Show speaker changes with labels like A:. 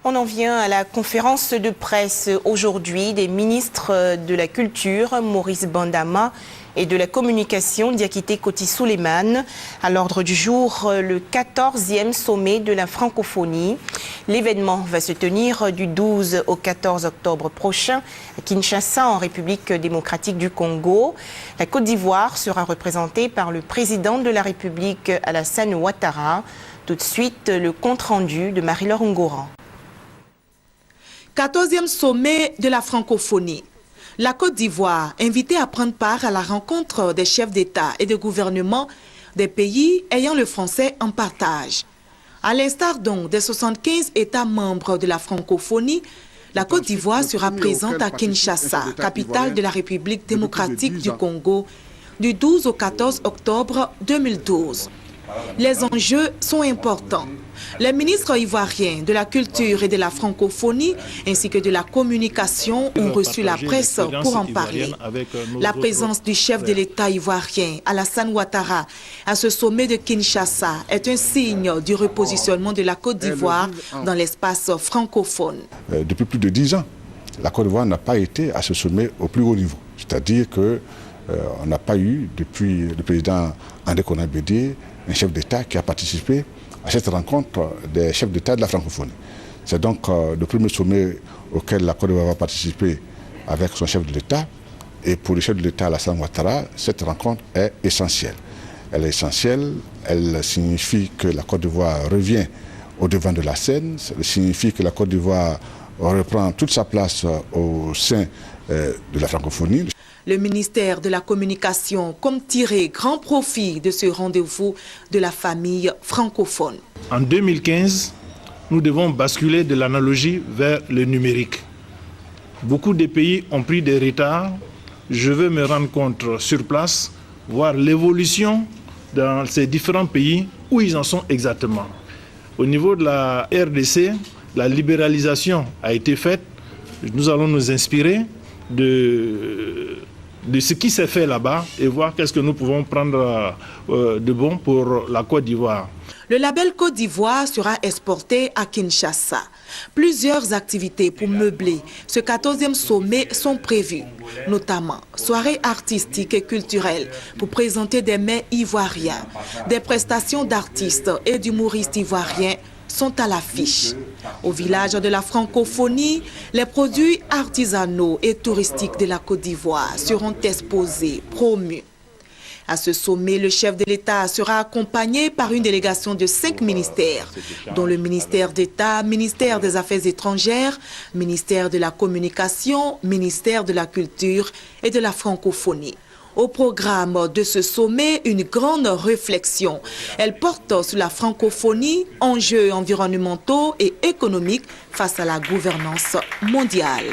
A: On en vient à la conférence de presse aujourd'hui des ministres de la Culture, Maurice Bandama, et de la Communication, Diakité Koti Souleymane. À l'ordre du jour, le 14e sommet de la francophonie. L'événement va se tenir du 12 au 14 octobre prochain à Kinshasa, en République démocratique du Congo. La Côte d'Ivoire sera représentée par le président de la République, Alassane Ouattara. Tout de suite, le compte-rendu de Marie-Laure Ngoran.
B: 14e sommet de la francophonie. La Côte d'Ivoire, invitée à prendre part à la rencontre des chefs d'État et de gouvernement des pays ayant le français en partage. À l'instar donc des 75 États membres de la francophonie, la Côte d'Ivoire sera présente à Kinshasa, capitale de la République démocratique du Congo, du 12 au 14 octobre 2012. Les enjeux sont importants. Les ministres ivoiriens de la culture et de la francophonie ainsi que de la communication ont reçu la presse pour en parler. La présence du chef de l'État ivoirien, Alassane Ouattara, à ce sommet de Kinshasa est un signe du repositionnement de la Côte d'Ivoire dans l'espace francophone.
C: Depuis plus de 10 ans, la Côte d'Ivoire n'a pas été à ce sommet au plus haut niveau. C'est-à-dire qu'on n'a pas eu, depuis le président André Konan Bédié, un chef d'État qui a participé à cette rencontre des chefs d'État de la francophonie. C'est donc le premier sommet auquel la Côte d'Ivoire va participer avec son chef de l'État. Et pour le chef de l'État, Alassane Ouattara, cette rencontre est essentielle. Elle est essentielle, elle signifie que la Côte d'Ivoire revient au devant de la scène, elle signifie que la Côte d'Ivoire reprend toute sa place au sein de la francophonie.
B: Le ministère de la Communication compte tirer grand profit de ce rendez-vous de la famille francophone.
D: En 2015, nous devons basculer de l'analogie vers le numérique. Beaucoup de pays ont pris des retards. Je veux me rendre compte sur place, voir l'évolution dans ces différents pays, où ils en sont exactement. Au niveau de la RDC, la libéralisation a été faite. Nous allons nous inspirer de ce qui s'est fait là-bas et voir qu'est-ce que nous pouvons prendre de bon pour la Côte d'Ivoire.
B: Le label Côte d'Ivoire sera exporté à Kinshasa. Plusieurs activités pour meubler ce 14e sommet sont prévues, notamment soirées artistiques et culturelles pour présenter des mets ivoiriens, des prestations d'artistes et d'humoristes ivoiriens sont à l'affiche. Au village de la francophonie, les produits artisanaux et touristiques de la Côte d'Ivoire seront exposés, promus. À ce sommet, le chef de l'État sera accompagné par une délégation de 5 ministères, dont le ministère d'État, ministère des Affaires étrangères, ministère de la Communication, ministère de la Culture et de la francophonie. Au programme de ce sommet, une grande réflexion. Elle porte sur la francophonie, enjeux environnementaux et économiques face à la gouvernance mondiale.